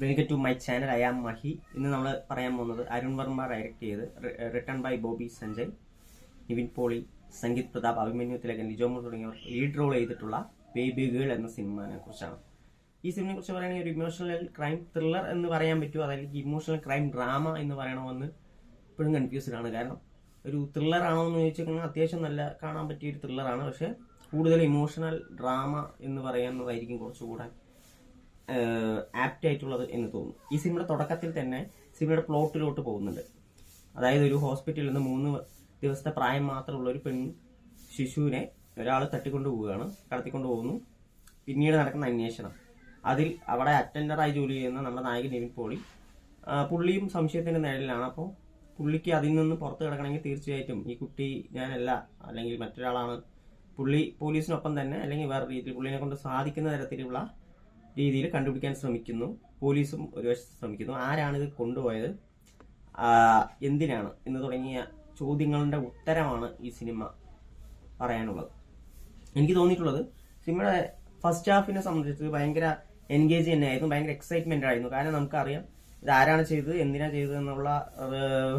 Welcome to my channel. I am Mahi. ഇന്ന് നമ്മൾ പറയാൻ പോകുന്നത് അരുൺ വർമ്മ ഡയറക്ട് ചെയ്ത് written by Bobby Sanjay, Nivin Pauly, Sangeeth Prathap, Abhimanyu Thilakan, Lijomol തുടങ്ങിയവർ ലീഡ് റോൾ ചെയ്തിട്ടുള്ള ബേബി ഗേൾ എന്ന സിനിമയെ കുറിച്ചാണ്. ഈ സിനിമയെ കുറിച്ച് പറയുകയാണെങ്കിൽ ഒരു ഇമോഷണൽ ക്രൈം ത്രില്ലർ എന്ന് പറയാൻ പറ്റുമോ, അതല്ലെങ്കിൽ ഇമോഷണൽ ക്രൈം ഡ്രാമ എന്ന് പറയണമെന്ന് ഇപ്പോഴും കൺഫ്യൂസ്ഡ് ആണ്. കാരണം ഒരു ത്രില്ലർ ആണോ എന്ന് ചോദിച്ചു കഴിഞ്ഞാൽ അത്യാവശ്യം നല്ല കാണാൻ പറ്റിയ ഒരു ത്രില്ലറാണ്. പക്ഷെ കൂടുതൽ ഇമോഷണൽ ഡ്രാമ എന്ന് പറയുന്നതായിരിക്കും കുറച്ചുകൂടെ ആപ്റ്റ് ആയിട്ടുള്ളത് എന്ന് തോന്നുന്നു. ഈ സിനിമയുടെ തുടക്കത്തിൽ തന്നെ സിനിമയുടെ പ്ലോട്ടിലോട്ട് പോകുന്നുണ്ട്. അതായത് ഒരു ഹോസ്പിറ്റലിൽ നിന്ന് 3 ദിവസത്തെ പ്രായം മാത്രമുള്ള ഒരു ശിശുവിനെ ഒരാൾ തട്ടിക്കൊണ്ടു പോവുകയാണ്, കടത്തിക്കൊണ്ടു പോകുന്നു. പിന്നീട് നടക്കുന്ന അന്വേഷണം, അതിൽ അവിടെ അറ്റൻഡറായി ജോലി ചെയ്യുന്ന നമ്മുടെ നായകൻ നിവിൻ പോളി, പുള്ളിയും സംശയത്തിന്റെ നിഴലിലാണ്. അപ്പോൾ പുള്ളിക്ക് അതിൽ നിന്ന് പുറത്ത് കിടക്കണമെങ്കിൽ തീർച്ചയായിട്ടും ഈ കുട്ടി ഞാനല്ല, അല്ലെങ്കിൽ മറ്റൊരാളാണ്. പുള്ളി പോലീസിനൊപ്പം തന്നെ അല്ലെങ്കിൽ വേറെ രീതിയിൽ പുള്ളിനെ കൊണ്ട് സാധിക്കുന്ന തരത്തിലുള്ള രീതിയിൽ കണ്ടുപിടിക്കാൻ ശ്രമിക്കുന്നു. പോലീസും ഒരു വശത്ത് ശ്രമിക്കുന്നു. ആരാണിത് കൊണ്ടുപോയത്, എന്തിനാണ് എന്ന് തുടങ്ങിയ ചോദ്യങ്ങളുടെ ഉത്തരമാണ് ഈ സിനിമ പറയാനുള്ളത്. എനിക്ക് തോന്നിയിട്ടുള്ളത് സിനിമയുടെ ഫസ്റ്റ് ഹാഫിനെ സംബന്ധിച്ച് ഭയങ്കര എൻഗേജ് തന്നെയായിരുന്നു, ഭയങ്കര എക്സൈറ്റ്മെന്റ് ആയിരുന്നു. കാരണം നമുക്കറിയാം ഇത് ആരാണ് ചെയ്തത്, എന്തിനാ ചെയ്തത് എന്നുള്ള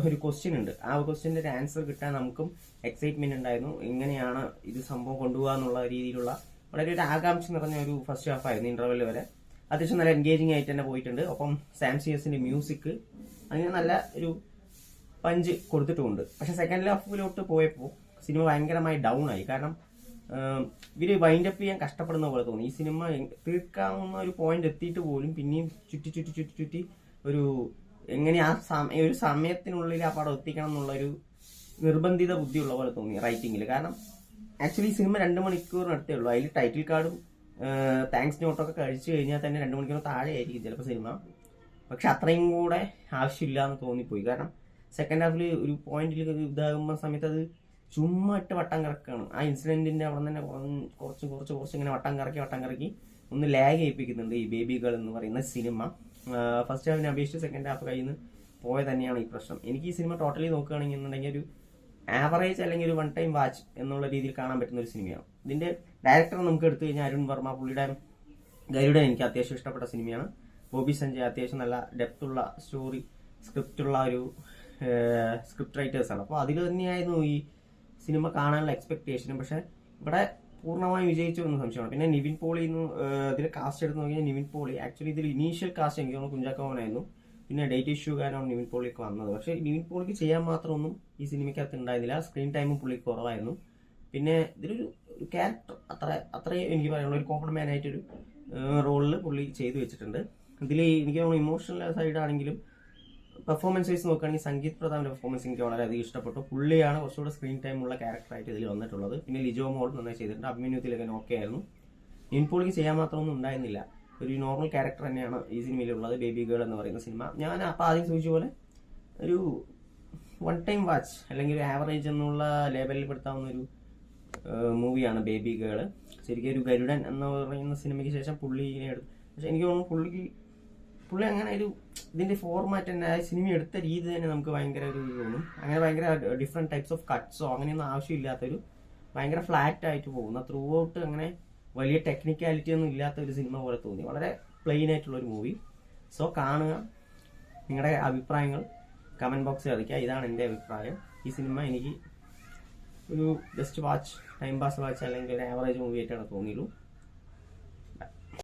ഒരു ക്വസ്റ്റ്യൻ ഉണ്ട്. ആ ക്വസ്റ്റ്യന്റെ ഒരു ആൻസർ കിട്ടാൻ നമുക്കും എക്സൈറ്റ്മെന്റ് ഉണ്ടായിരുന്നു. എങ്ങനെയാണ് ഇത് സംഭവം കൊണ്ടുപോകുക എന്നുള്ള രീതിയിലുള്ള വളരെ ഒരു ആകാംക്ഷ നിറഞ്ഞ ഒരു ഫസ്റ്റ് ഹാഫ് ആയിരുന്നു. ഇന്റർവെൽ വരെ അത്യാവശ്യം നല്ല എൻഗേജിങ് ആയിട്ട് തന്നെ പോയിട്ടുണ്ട്. ഒപ്പം സാം സിയസിന്റെ മ്യൂസിക് അങ്ങനെ നല്ല ഒരു പഞ്ച് കൊടുത്തിട്ടുമുണ്ട്. പക്ഷെ സെക്കൻഡ് ഹാഫിലോട്ട് പോയപ്പോൾ സിനിമ ഭയങ്കരമായി ഡൗൺ ആയി. കാരണം ഇവര് വൈൻഡപ്പ് ചെയ്യാൻ കഷ്ടപ്പെടുന്ന പോലെ തോന്നി. ഈ സിനിമ തീർക്കാവുന്ന ഒരു പോയിന്റ് എത്തിയിട്ട് പോലും പിന്നെയും ചുറ്റി ഒരു എങ്ങനെ ഒരു സമയത്തിനുള്ളിൽ ആ പടം എത്തിക്കണം എന്നുള്ള ഒരു നിർബന്ധിത ബുദ്ധിയുള്ള പോലെ തോന്നി റൈറ്റിംഗിൽ. കാരണം ആക്ച്വലി ഈ സിനിമ 2 മണിക്കൂറിനടുത്തേ ഉള്ളൂ. അതിൽ ടൈറ്റിൽ കാർഡും താങ്ക്സ് നോട്ടൊക്കെ കഴിച്ചു കഴിഞ്ഞാൽ തന്നെ 2 മണിക്കൂർ താഴെ ആയിരിക്കും ചിലപ്പോൾ സിനിമ. പക്ഷെ അത്രയും കൂടെ ആവശ്യമില്ല എന്ന് തോന്നിപ്പോയി. കാരണം സെക്കൻഡ് ഹാഫിൽ ഒരു പോയിന്റിൽ ഇതാകുന്ന സമയത്ത് അത് ചുമ്മാ ഇട്ട് വട്ടം കറക്കാണ്. ആ ഇൻസിഡന്റിന്റെ അവിടെ തന്നെ കുറച്ച് ഇങ്ങനെ വട്ടം കറക്കി ഒന്ന് ലാഗ് ചെയ്യിപ്പിക്കുന്നുണ്ട് ഈ ബേബി ഗേൾ എന്ന് പറയുന്ന സിനിമ. ഫസ്റ്റ് ഹാഫിനെ അപേക്ഷിച്ച് സെക്കൻഡ് ഹാഫ് കയ്യിൽ നിന്ന് പോയ തന്നെയാണ് ഈ പ്രശ്നം. എനിക്ക് ഈ സിനിമ ടോട്ടലി നോക്കുകയാണെന്നുണ്ടെങ്കിൽ ഒരു ആവറേജ് അല്ലെങ്കിൽ ഒരു 1 ടൈം വാച്ച് എന്നുള്ള രീതിയിൽ കാണാൻ പറ്റുന്ന ഒരു സിനിമയാണ്. ഇതിന്റെ ഡയറക്ടർ നമുക്ക് എടുത്തു കഴിഞ്ഞാൽ അരുൺ വർമ്മ, പുള്ളിയുടെ ഗരുഡൻ എനിക്ക് അത്യാവശ്യം ഇഷ്ടപ്പെട്ട സിനിമയാണ്. ബോബി സഞ്ജയ് അത്യാവശ്യം നല്ല ഡെപ്ത് ഉള്ള സ്റ്റോറി സ്ക്രിപ്റ്റുള്ള ഒരു സ്ക്രിപ്റ്റ് റൈറ്റേഴ്സാണ്. അപ്പോൾ അതിൽ തന്നെയായിരുന്നു ഈ സിനിമ കാണാനുള്ള എക്സ്പെക്ടേഷനും. പക്ഷെ ഇവിടെ പൂർണ്ണമായും വിജയിച്ചു എന്ന് സംശയമാണ്. പിന്നെ നിവിൻ പോളി ഇതിൽ കാസ്റ്റ് എടുത്ത് നോക്കിയാൽ നിവിൻ പോളി ആക്ച്വലി ഇതിൽ ഇനീഷ്യൽ കാസ്റ്റ് എനിക്ക് തോന്നുന്നു കുഞ്ചാക്കോവനായിരുന്നു. പിന്നെ ഡേറ്റ് ഇഷ്യൂ കാരണമാണ് നിവിൻ പോളിയൊക്കെ വന്നത്. പക്ഷെ നിവിൻ പോളിക്ക് ചെയ്യാൻ മാത്രമൊന്നും ഈ സിനിമയ്ക്കകത്ത് ഉണ്ടായിരുന്നില്ല. സ്ക്രീൻ ടൈമും പുള്ളിക്ക് കുറവായിരുന്നു. പിന്നെ ഇതിലൊരു ക്യാരക്ടർ അത്രയും എനിക്ക് പറയാനുള്ള ഒരു കോമൺ മാൻ ആയിട്ടൊരു റോളിൽ പുള്ളി ചെയ്തു വെച്ചിട്ടുണ്ട്. ഇതിൽ എനിക്ക് തോന്നുന്നു ഇമോഷണൽ സൈഡ് ആണെങ്കിലും പെർഫോമൻസ് വൈസ് നോക്കുകയാണെങ്കിൽ സംഗീത് പ്രതാപിന്റെ പെർഫോമൻസ് എനിക്ക് വളരെയധികം ഇഷ്ടപ്പെട്ടു. പുള്ളിയാണ് കുറച്ചുകൂടെ സ്ക്രീൻ ടൈം ഉള്ള ക്യാരക്ടറായിട്ട് ഇതിൽ വന്നിട്ടുള്ളത്. പിന്നെ ലിജോ മോൾ നന്നായി ചെയ്തിട്ടുണ്ട്. അഭിമന്യു തിലകൻ ഓക്കെ ആയിരുന്നു. നിവിൻ പോളിക്ക് ചെയ്യാൻ മാത്രമൊന്നും ഉണ്ടായിരുന്നില്ല. ഒരു നോർമൽ ക്യാരക്ടർ തന്നെയാണ് ഈ സിനിമയിലുള്ളത്, ബേബി ഗേൾ എന്ന് പറയുന്ന സിനിമ. ഞാൻ അപ്പോൾ ആദ്യം സൂചിച്ച പോലെ ഒരു 1 ടൈം വാച്ച് അല്ലെങ്കിൽ ഒരു ആവറേജ് എന്നുള്ള ലേബലിൽ പെടുത്താവുന്ന ഒരു മൂവിയാണ് ബേബി ഗേൾ. ശരിക്കും ഒരു ഗരുഡൻ എന്ന് പറയുന്ന സിനിമയ്ക്ക് ശേഷം പുള്ളിനെ എടുത്തു. പക്ഷെ എനിക്ക് തോന്നുന്നു പുള്ളി അങ്ങനെ ഒരു ഇതിന്റെ ഫോർമാറ്റ് തന്നെ സിനിമ എടുത്ത രീതി തന്നെ നമുക്ക് ഭയങ്കര ഒരു തോന്നും. അങ്ങനെ ഭയങ്കര ഡിഫറെന്റ് ടൈപ്സ് ഓഫ് കട്ട്സോ അങ്ങനെയൊന്നും ആവശ്യമില്ലാത്തൊരു ഭയങ്കര ഫ്ലാറ്റ് ആയിട്ട് പോകുന്ന ത്രൂ ഔട്ട് അങ്ങനെ വലിയ ടെക്നിക്കാലിറ്റി ഒന്നും ഇല്ലാത്ത ഒരു സിനിമ പോലെ തോന്നി. വളരെ പ്ലെയിൻ ആയിട്ടുള്ള ഒരു മൂവി. സോ കാണുക, നിങ്ങളുടെ അഭിപ്രായങ്ങൾ കമന്റ് ബോക്സിൽ അറിയിക്കുക. ഇതാണ് എൻ്റെ അഭിപ്രായം. ഈ സിനിമ എനിക്ക് ഒരു just watch, time pass watch അല്ലെങ്കിൽ ഒരു ആവറേജ് മൂവി ആയിട്ടാണ് തോന്നിയുള്ളൂ.